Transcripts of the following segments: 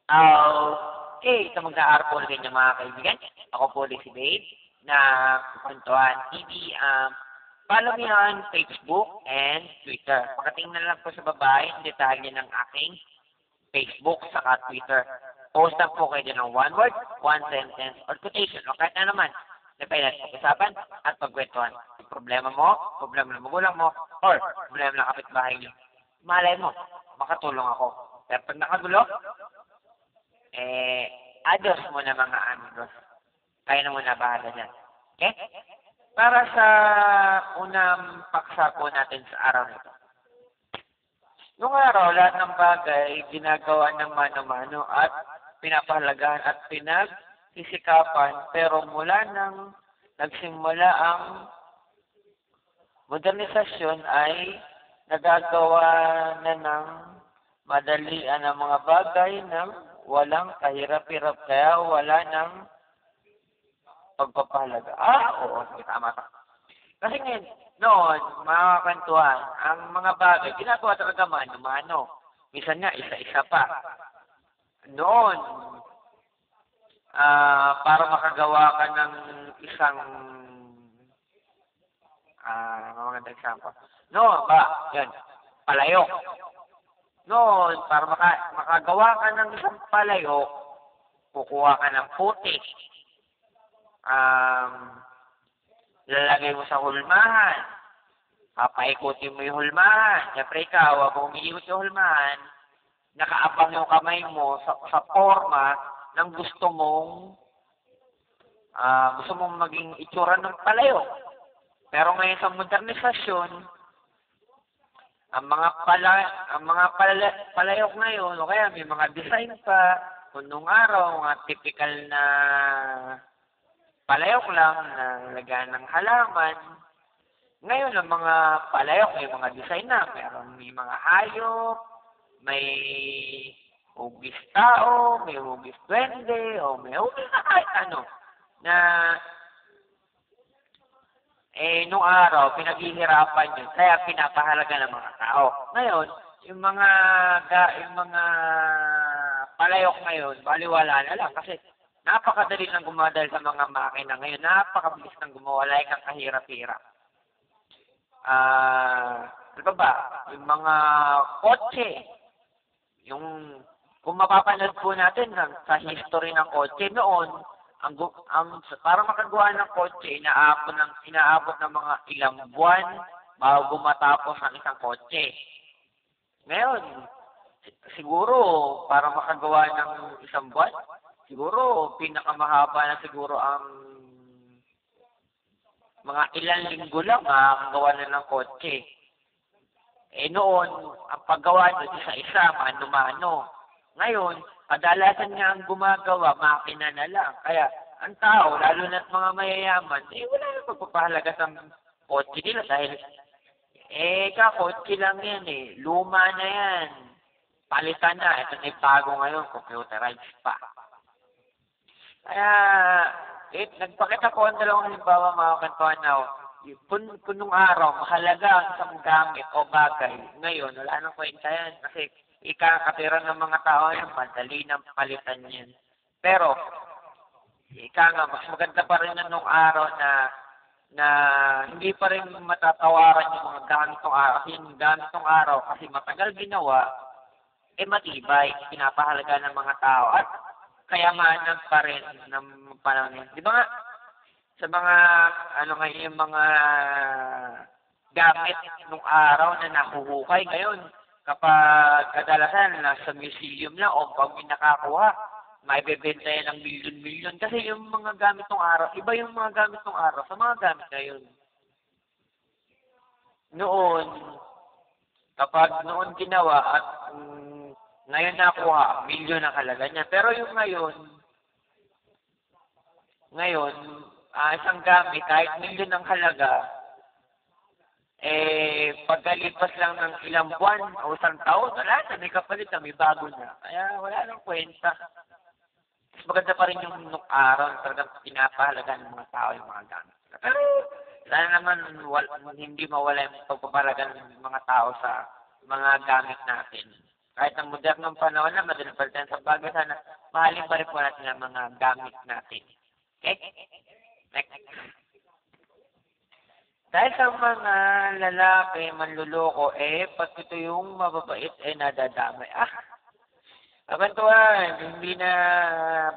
Okay, sa mag-aaral po ulit ng mga kaibigan. Ako po ulit si Dave na Kwentuhan TV. Follow me on Facebook and Twitter. Pagkatingnan lang po sa baba yung detalye ng aking Facebook saka Twitter. Post lang po kayo din ng one word, one sentence, or quotation. O kahit na naman, depende sa pag-usapan at pagkwentuhan. Problema mo, problema ng magulang mo, or problema ng kapitbahay niyo. Malay mo, makatulong ako. Pero pag nakagulo, adios muna mga amigos. Kayo na muna bahala dyan. Okay? Para sa unang paksa po natin sa araw nito. Noong araw, lahat ng bagay ginagawa ng mano-mano at pinapahalagahan at pinagsisikapan. Pero mula nang nagsimula ang modernisasyon ay nagagawa na ng madalian ang mga bagay ng walang kahirap-hirap, kaya wala ng pagpapahalaga. Oo, tama. Kasi ngayon, noon, mga kwentuhan, ang mga bagay, ginagawa talaga mano-mano. Minsan nga, isa-isa pa. Noon, para makagawa ka ng isang, mga example. No, yan, palayok. Noon, para makagawa ka ng isang palayok, kukuha ka ng putik. Lalagay mo sa hulmahan. Papaikutin mo yung hulmahan. Siyempre ikaw, wag mo umiikot yung hulmahan, nakaabang yung kamay mo sa forma ng gusto mong maging itsura ng palayok. Pero ngayon sa modernisasyon, ang mga palayok ngayon, o kaya may mga design pa, kung nung araw, mga typical na palayok lang na lagyan ng halaman. Ngayon, ang mga palayok, may mga design na. May mga hayop, may hugis tao, may hugis duwende, o may hugis na kahit ano. Na nung araw, pinaghihirapan yun, kaya pinapahalaga ng mga tao. Ngayon, yung mga palayok ngayon, baliwala na lang kasi napakadali lang gumawa dahil sa mga makina ngayon, napakabilis nang gumawa, wala kang kahirap-hirap. Ano ba? Yung mga kotse, kung mapapanood po natin sa history ng kotse noon, para makagawa ng kotse, inaabot ng mga ilang buwan bago matapos ang isang kotse. Ngayon, siguro, para makagawa ng isang buwan, siguro, pinakamahaba na siguro ang mga ilang linggo lang makagawa na ng kotse. Noon, ang paggawa nyo isa-isa, mano-mano. Ngayon, kadalasan nga ang gumagawa, makina na lang. Kaya, ang tao, lalo na't mga mayayaman, wala nang pagpapahalaga sa kotse nila dahil, kotse lang yan luma na yan. Palitan na, ito na bago ngayon, computerized pa. Kaya, nagpakita ko ang dalawang halimbawa mga kantuan na, kung nung araw, mahalaga ang isang gamit o bagay. Ngayon, wala nang kwenta yan kasi ikakatira ng mga tao yan, madali ng palitan yan. Pero, mas maganda pa rin nung araw na hindi pa rin matatawaran yung mga gamit ng araw. Kasi yung gamit ng araw, kasi matagal ginawa, matibay, pinapahalaga ng mga tao. At kayamanan pa rin ng panahon yan. Di ba nga, sa mga, yung mga gamit nung araw na nahuhukay ngayon, kapag kadalasan nasa museum lang o pag may nakakuha, maibebenta yan ng milyon-milyon. Kasi yung mga gamit ng araw, iba yung mga gamit ng araw sa mga gamit ngayon. Noon, kapag noon ginawa at ngayon nakuha, milyon ang halaga niya. Pero yung ngayon, isang gamit, kahit milyon ang halaga, pagkalipas lang ng ilang buwan o isang taon, wala na, may kapalit na, may bago na. Kaya wala nang kwenta. Mas maganda pa rin yung nung araw, talagang pinapahalaga ng mga tao yung mga gamit. Pero, sana naman hindi mawala yung pagpapahalaga ng mga tao sa mga gamit natin. kahit ang modernong panahon na madaling palitan sa bagay, sana mahalin pa rin po natin ang mga gamit natin. Okay? Next. Dahil sa mga lalaki manluloko, pag ito yung mababait, nadadamay. Kabantuan, hindi na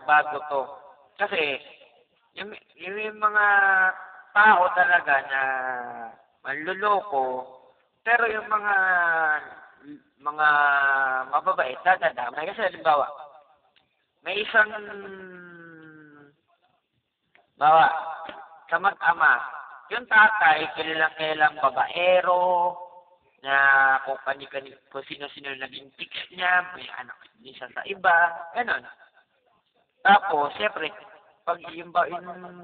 bago to. Kasi, yung mga tao talaga na manluloko, pero yung mga mababait, dadadamay. Kasi halimbawa, may isang sa mag-ama, yung tatay, kilalang babaero, na kung sino-sino naging tics niya, may anak niya sa iba, gano'n. Tapos, siyempre, pag yung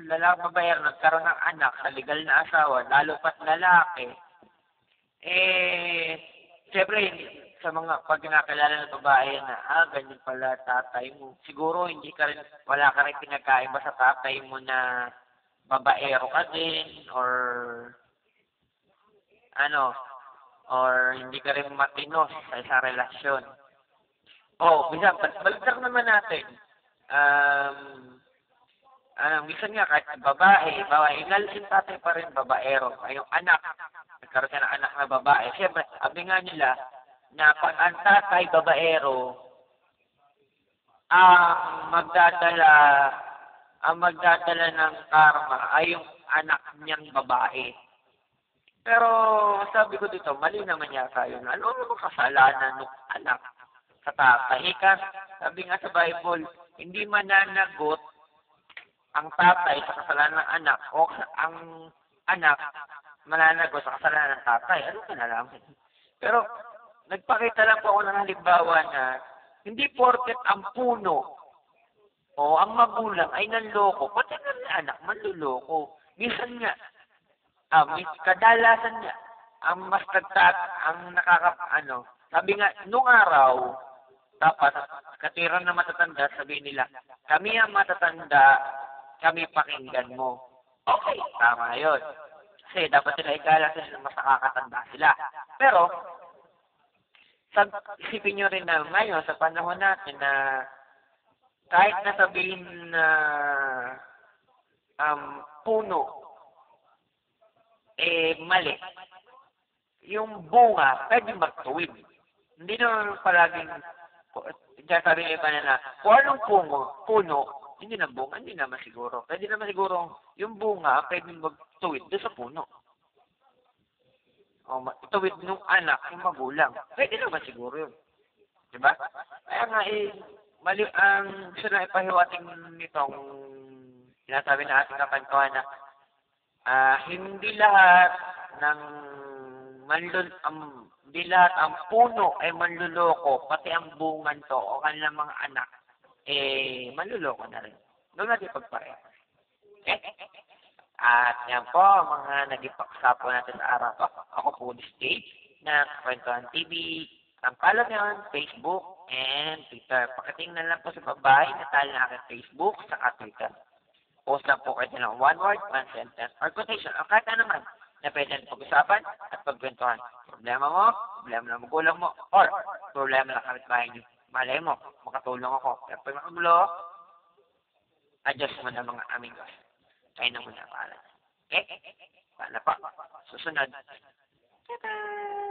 lalaki babaero nagkaroon ng anak sa legal na asawa, lalo pat lalaki, siyempre, sa mga pag nakilala ng babae na, ganyan pala tatay mo, siguro wala ka rin pinagkaiba sa tatay mo na babaero ka din, or hindi ka rin matino sa relasyon. Minsan, baliktad naman natin. Minsan nga, kahit babae, yung tatay pa rin babaero. Yung anak, nagkaroon ka ng anak na babae. Siyempre, sabi nga nila, na pag ang tatay babaero, ang magdadala ng karma ay yung anak niyang babae. Pero sabi ko dito, mali naman yata yun. Ano kasalanan ng anak sa tatay? Sabi nga sa Bible, hindi mananagot ang tatay sa kasalanan ng anak o ang anak mananagot sa kasalanan ng tatay. Ano kinalaman? Pero nagpakita lang po ako ng halimbawa na hindi porket ang puno o ang magulang ay nanloko, pati ang anak manluloko. Minsan nga, kadalasan nga, ang mas sabi nga, nung araw, dapat, katiran na matatanda, sabihin nila, kami ang matatanda, kami pakinggan mo. Okay, tama yun. Kasi dapat sila igala sila mas nakakatanda sila. Pero, isipin nyo rin na ngayon, sa panahon natin na kahit nasabihin na puno, mali. Yung bunga, pwede magtuwid. Hindi naman palaging, sasabihin pa na, kung anong puno, hindi na bunga, hindi naman siguro. Pwede naman siguro, yung bunga, pwede magtuwid doon sa puno. Tuwid nung anak, yung magulang. Pwede naman siguro yun. Diba? Kaya nga, mali ang gusto na ipahiwating nitong sinasabi na ating kapantuan na hindi lahat ang puno ay manluloko, pati ang bungan to o kanilang mga anak, manluloko na rin. Doon natin pagpareha. Okay? At yan po, mga naging paksapo natin sa araw. Ako po ni Steve na Kwentuhan TV. Ang follow nyo Facebook and Twitter. Pakitingnan lang po sa babae na tali na aking Facebook sa Twitter. Post lang po kayo ng one word, one sentence, or quotation, o kahit ano naman na pwede natin pag-usapan at pagkwentuhan. Problema mo, problema ng magulang mo, or problema ng kapitbahay niyo. Malay mo, makatulong ako. Kaya pag makagulo, adjust mo na mga amigos. Kayo na muna pala. Okay? Paano pa? Susunod. Tada!